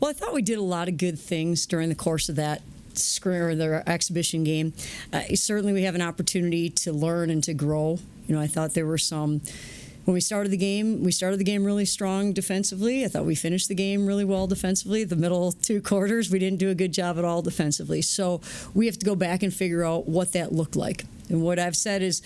Well, I thought we did a lot of good things during the course of that or their exhibition game. Certainly we have an opportunity to learn and to grow. I thought there were some. When we started the game really strong defensively. I thought we finished the game really well defensively. The middle 2 quarters, we didn't do a good job at all defensively. So we have to go back and figure out what that looked like. And what I've said is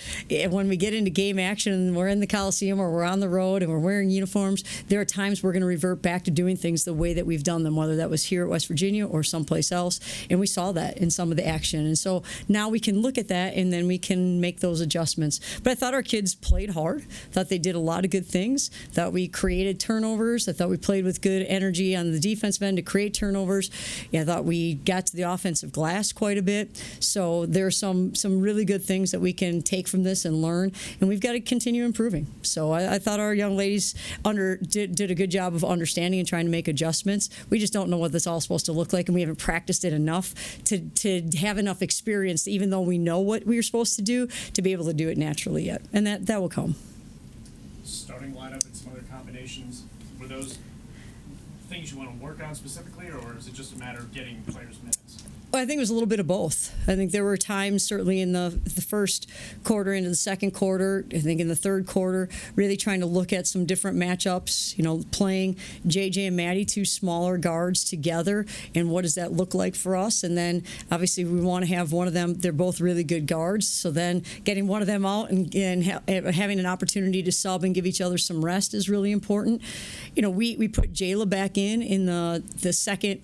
when we get into game action and we're in the Coliseum or we're on the road and we're wearing uniforms, there are times we're going to revert back to doing things the way that we've done them, whether that was here at West Virginia or someplace else. And we saw that in some of the action. And so now we can look at that and then we can make those adjustments. But I thought our kids played hard. Thought they did a lot of good things. Thought we created turnovers. I thought we played with good energy on the defensive end to create turnovers. I thought we got to the offensive glass quite a bit. So there are some really good things that we can take from this and learn, and we've got to continue improving. So I thought our young ladies did a good job of understanding and trying to make adjustments. We just don't know what this is all supposed to look like, and we haven't practiced it enough to have enough experience, even though we know what we are supposed to do, to be able to do it naturally yet. And that will come. Starting lineup and some other combinations, were those things you want to work on specifically, or is it just a matter of getting players minutes? Well, I think it was a little bit of both. I think there were times, certainly in the first quarter into the second quarter, I think in the third quarter, really trying to look at some different matchups, playing JJ and Maddie, 2 smaller guards together, and what does that look like for us? And then, obviously, we want to have one of them. They're both really good guards, so then getting one of them out and having an opportunity to sub and give each other some rest is really important. We put Jayla back in the second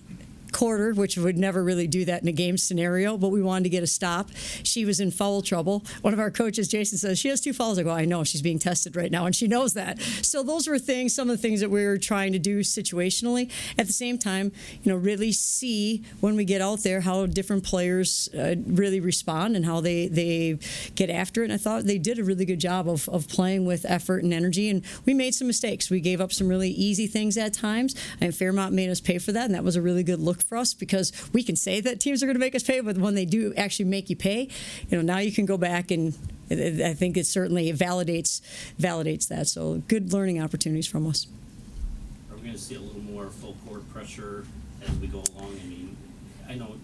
quarter, which would never really do that in a game scenario, but we wanted to get a stop. She was in foul trouble. One of our coaches, Jason, says she has 2 fouls. I go, I know, she's being tested right now, and she knows that. So those were some of the things that we were trying to do situationally. At the same time, really see when we get out there how different players really respond and how they get after it. And I thought they did a really good job of playing with effort and energy, and we made some mistakes. We gave up some really easy things at times, and Fairmont made us pay for that, and that was a really good look for us, because we can say that teams are going to make us pay, but when they do actually make you pay, now you can go back, and I think it certainly validates that. So good learning opportunities from us. Are we going to see a little more full court pressure as we go along? I mean, I know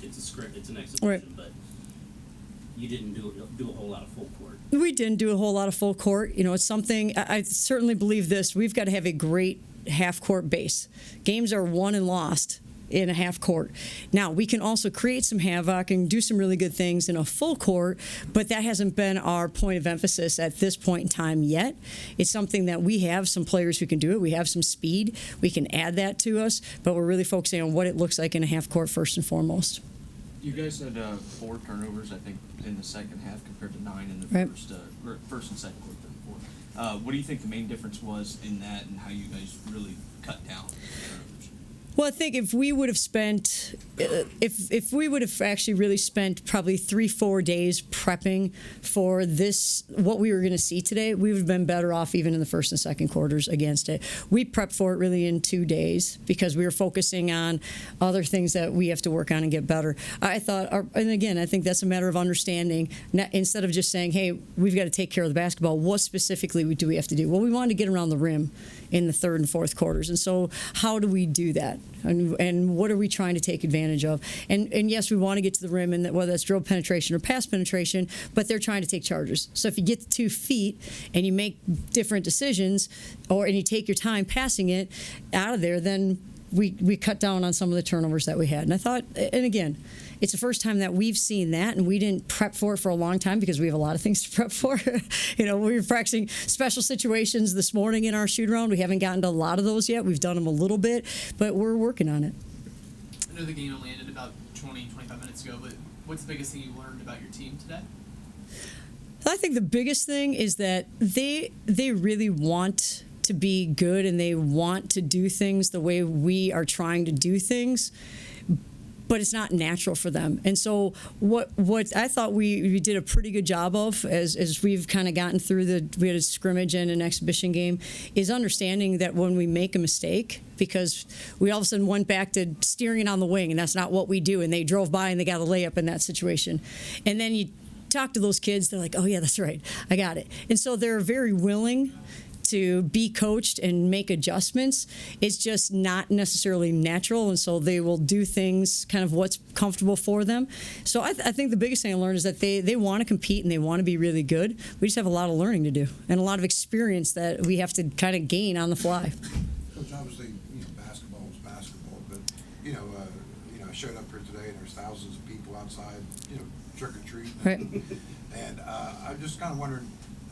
it's a script, it's an exhibition, right, but you didn't do a whole lot of full court. We didn't do a whole lot of full court. It's something, I certainly believe this, we've got to have a great half-court base. Games are won and lost in a half court. Now, we can also create some havoc and do some really good things in a full court, but that hasn't been our point of emphasis at this point in time yet. It's something that we have some players who can do it. We have some speed. We can add that to us, but we're really focusing on what it looks like in a half court first and foremost. You guys had 4 turnovers, I think, in the second half compared to 9 in the right. first and second quarter. What do you think the main difference was in that, and how you guys really cut down the turnovers? Well, I think if we would have actually really spent probably 3-4 days prepping for this, what we were going to see today, we would have been better off even in the first and second quarters against it. We prepped for it really in 2 days because we were focusing on other things that we have to work on and get better. I thought, and again, I think that's a matter of understanding, instead of just saying, hey, we've got to take care of the basketball, what specifically do we have to do? Well, we wanted to get around the rim in the third and fourth quarters. And so how do we do that? And what are we trying to take advantage of? And yes, we want to get to the rim, and whether that's dribble penetration or pass penetration, but they're trying to take charges. So if you get to 2 feet and you make different decisions, and you take your time passing it out of there, then we cut down on some of the turnovers that we had. And I thought, and again, it's the first time that we've seen that, and we didn't prep for it for a long time because we have a lot of things to prep for. We were practicing special situations this morning in our shoot-around. We haven't gotten to a lot of those yet. We've done them a little bit, but we're working on it. I know the game only ended about 20-25 minutes ago, but what's the biggest thing you learned about your team today? I think the biggest thing is that they really want to be good, and they want to do things the way we are trying to do things, but it's not natural for them. And so what I thought we did a pretty good job of as we've kind of gotten through we had a scrimmage and an exhibition game, is understanding that when we make a mistake, because we all of a sudden went back to steering it on the wing, and that's not what we do, and they drove by and they got a layup in that situation. And then you talk to those kids, they're like, oh yeah, that's right, I got it. And so they're very willing to be coached and make adjustments, it's just not necessarily natural, and so they will do things kind of what's comfortable for them. So I think the biggest thing I learned is that they want to compete and they want to be really good. We just have a lot of learning to do and a lot of experience that we have to kind of gain on the fly. Coach, obviously, basketball is basketball, but I showed up here today and there's thousands of people outside, trick or treat. Right. And I'm just kind of wondering,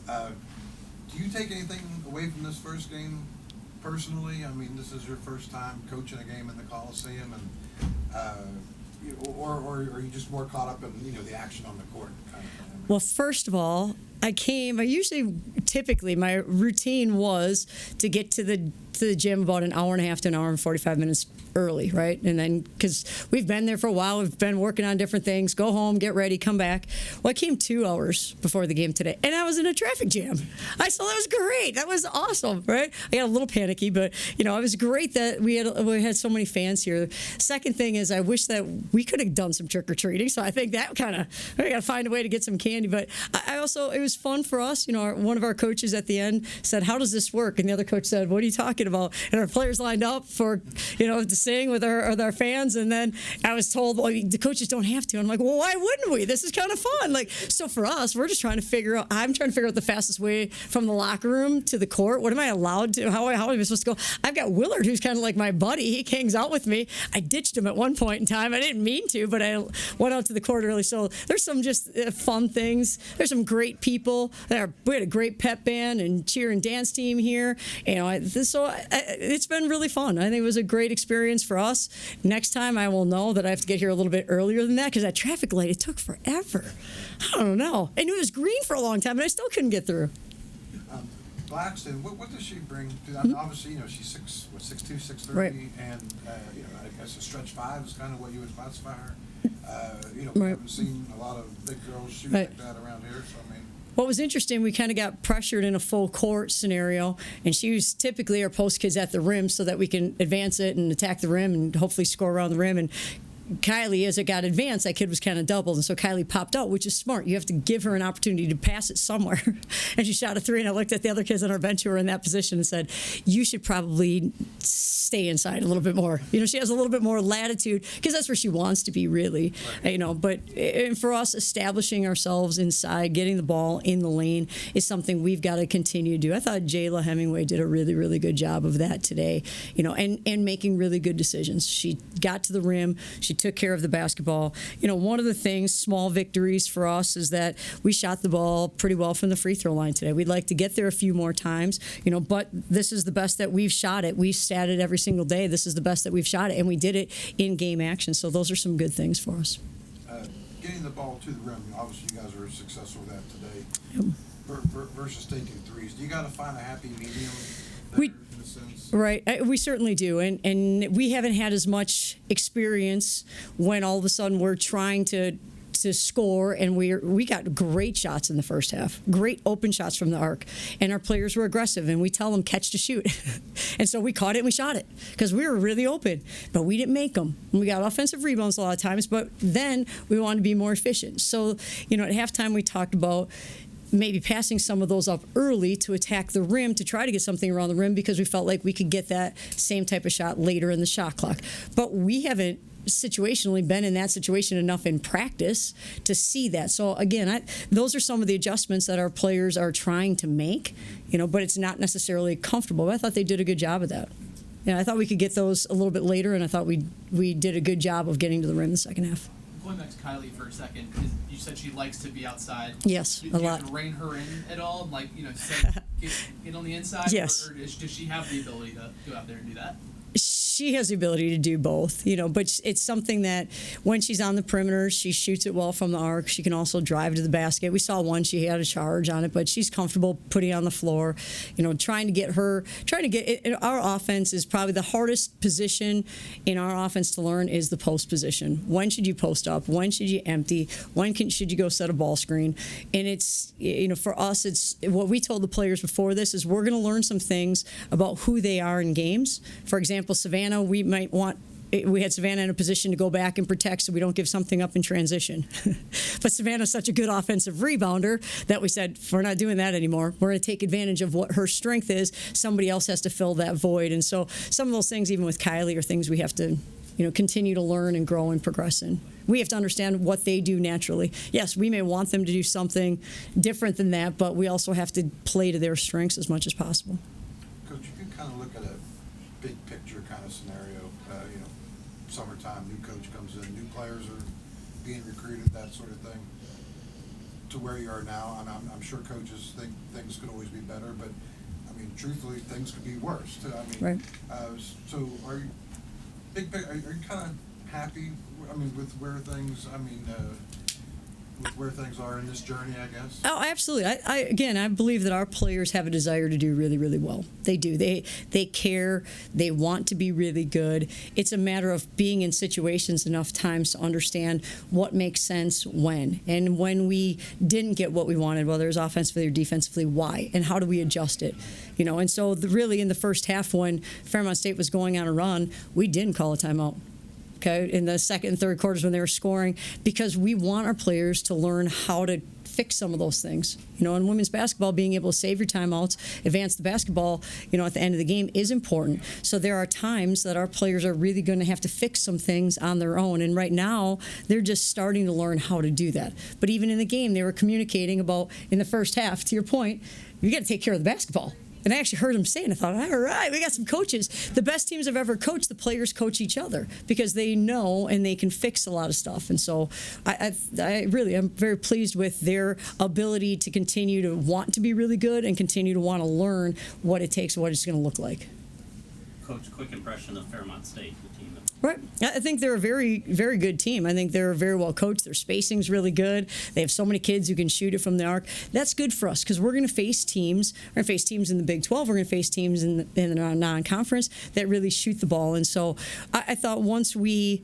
do you take anything away from this first game personally? I mean, this is your first time coaching a game in the Coliseum, and or are you just more caught up in the action on the court kind of thing? Well, first of all, typically my routine was to get to the gym about an hour and a half to an hour and 45 minutes early, right? And then, because we've been there for a while, we've been working on different things, go home, get ready, come back. Well, I came 2 hours before the game today, and I was in a traffic jam. I saw that was great. That was awesome, right? I got a little panicky, but, it was great that we had so many fans here. Second thing is I wish that we could have done some trick-or-treating, so I think that we got to find a way to get some candy. But I also, it was fun for us. One of our coaches at the end said, "How does this work?" And the other coach said, "What are you talking about?" And our players lined up for, to sing with our fans. And then I was told, "Well, the coaches don't have to." And I'm like, "Well, why wouldn't we? This is kind of fun." So for us, we're just trying to figure out. I'm trying to figure out the fastest way from the locker room to the court. What am I allowed to? How am I supposed to go? I've got Willard, who's kind of like my buddy. He hangs out with me. I ditched him at one point in time. I didn't mean to, but I went out to the court early. So there's some just fun things. There's some great people. We had a great pep band and cheer and dance team here. It's been really fun. I think it was a great experience for us. Next time I will know that I have to get here a little bit earlier than that, because that traffic light, it took forever. I don't know. And it was green for a long time, and I still couldn't get through. Blackston, what does she bring? Obviously, she's 6'2", 6'3", Right. and I guess a stretch 5 is kind of what you would classify her. We Right. haven't seen a lot of big girls shoot Right. like that around here, so I mean. What was interesting, we kind of got pressured in a full court scenario, and she was typically our post kids at the rim so that we can advance it and attack the rim and hopefully score around the rim. And Kylie, as it got advanced, that kid was kind of doubled, and so Kylie popped out, which is smart. You have to give her an opportunity to pass it somewhere. And she shot a 3, and I looked at the other kids on our bench who were in that position and said, "You should probably stay inside a little bit more." She has a little bit more latitude because that's where she wants to be, really. Right. But for us, establishing ourselves inside, getting the ball in the lane is something we've got to continue to do. I thought Jayla Hemingway did a really, really good job of that today. And making really good decisions. She got to the rim. She took care of the basketball. One of the things, small victories for us, is that we shot the ball pretty well from the free throw line today. We'd like to get there a few more times, but this is the best that we've shot it. We stat it every single day. This is the best that we've shot it, and we did it in game action. So those are some good things for us. Getting the ball to the rim, obviously you guys were successful with that today. Yep. Versus taking threes. Do you got to find a happy medium there, We- in a sense? Right, we certainly do, and we haven't had as much experience when all of a sudden we're trying to score, and we got great shots in the first half, great open shots from the arc, and our players were aggressive, and we tell them catch to shoot, and so we caught it and we shot it because we were really open, but we didn't make them. We got offensive rebounds a lot of times, but then we wanted to be more efficient. So at halftime we talked about maybe passing some of those up early to attack the rim, to try to get something around the rim, because we felt like we could get that same type of shot later in the shot clock. But we haven't situationally been in that situation enough in practice to see that. So again, those are some of the adjustments that our players are trying to make, but it's not necessarily comfortable. But I thought they did a good job of that. I thought we could get those a little bit later, and I thought we did a good job of getting to the rim in the second half. Going back to Kylie for a second, you said she likes to be outside. Yes, Do a you lot. have to rein her in at all? Say, get on the inside? Yes. Or does she have the ability to go out there and do that? She has the ability to do both, but it's something that when she's on the perimeter, she shoots it well from the arc. She can also drive to the basket. We saw one, she had a charge on it, but she's comfortable putting it on the floor, trying to get it. Our offense is probably the hardest position in our offense to learn is the post position. When should you post up? When should you empty? Should you go set a ball screen? And it's, for us, it's what we told the players before this is we're going to learn some things about who they are in games. For example, Savannah, we might want we had Savannah in a position to go back and protect so we don't give something up in transition. But Savannah's such a good offensive rebounder that we said, we're not doing that anymore. We're going to take advantage of what her strength is. Somebody else has to fill that void. And so some of those things, even with Kylie, are things we have to continue to learn and grow and progress in. We have to understand what they do naturally. Yes, we may want them to do something different than that, but we also have to play to their strengths as much as possible. Coach, you can kind of look at a big picture kind of scenario. Summertime, new coach comes in, new players are being recruited, that sort of thing. To where you are now, and I'm sure coaches think things could always be better, but I mean, truthfully, things could be worse too. I mean, Right. So are you are you kind of happy? I mean, with where things? With where things are in this journey, I guess. Oh, absolutely. I believe that our players have a desire to do really, really well. They do. They care. They want to be really good. It's a matter of being in situations enough times to understand what makes sense when. And when we didn't get what we wanted, whether it was offensively or defensively, why? And how do we adjust it? And so really in the first half when Fairmont State was going on a run, we didn't call a timeout. Okay, in the second and third quarters when they were scoring, because we want our players to learn how to fix some of those things. In women's basketball, being able to save your timeouts, advance the basketball, at the end of the game is important. So there are times that our players are really going to have to fix some things on their own. And right now, they're just starting to learn how to do that. But even in the game, they were communicating about, in the first half, to your point, you got to take care of the basketball. And I actually heard him say it, and I thought, all right, we got some coaches. The best teams I've ever coached, the players coach each other because they know and they can fix a lot of stuff. And so I really am very pleased with their ability to continue to want to be really good and continue to want to learn what it takes, what it's going to look like. Coach, quick impression of Fairmont State, the team. Right. I think they're a very, very good team. I think they're very well coached. Their spacing's really good. They have so many kids who can shoot it from the arc. That's good for us because we're going to face teams. We're going to face teams in the Big 12. We're going to face teams in the non-conference that really shoot the ball. And so I thought once we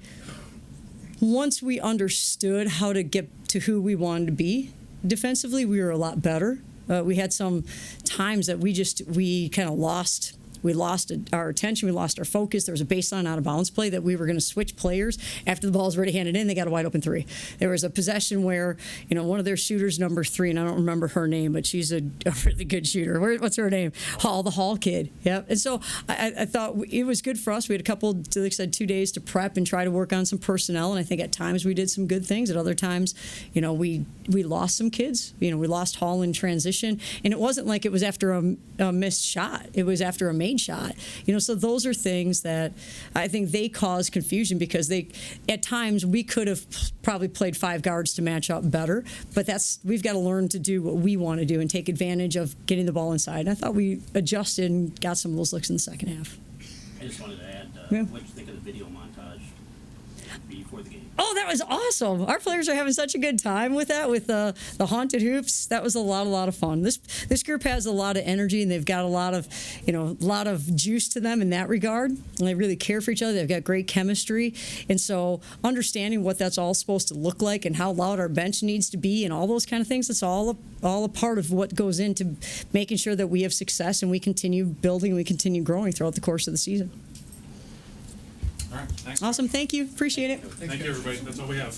understood how to get to who we wanted to be defensively, we were a lot better. We had some times that we kind of lost. We lost our attention. We lost our focus. There was a baseline out of bounds play that we were going to switch players. After the ball was already handed in, they got a wide open three. There was a possession where, one of their shooters, number 3, and I don't remember her name, but she's a really good shooter. What's her name? The Hall kid. Yep. And so I thought it was good for us. We had a couple, like I said, 2 days to prep and try to work on some personnel. And I think at times we did some good things. At other times, we lost some kids. We lost Hall in transition. And it wasn't like it was after a missed shot. It was after a made shot. So those are things that I think they cause confusion because at times we could have probably played 5 guards to match up better, but we've got to learn to do what we want to do and take advantage of getting the ball inside. And I thought we adjusted and got some of those looks in the second half. I just wanted to add, what did you think of the video montage before the game? Oh, that was awesome. Our players are having such a good time with that, with the haunted hoops. That was a lot of fun. This group has a lot of energy, and they've got a lot of juice to them in that regard. And they really care for each other. They've got great chemistry. And so understanding what that's all supposed to look like and how loud our bench needs to be and all those kind of things, it's all a part of what goes into making sure that we have success and we continue building, we continue growing throughout the course of the season. All right, thanks. Awesome. Thank you. Appreciate it. Thank you, everybody. That's all we have.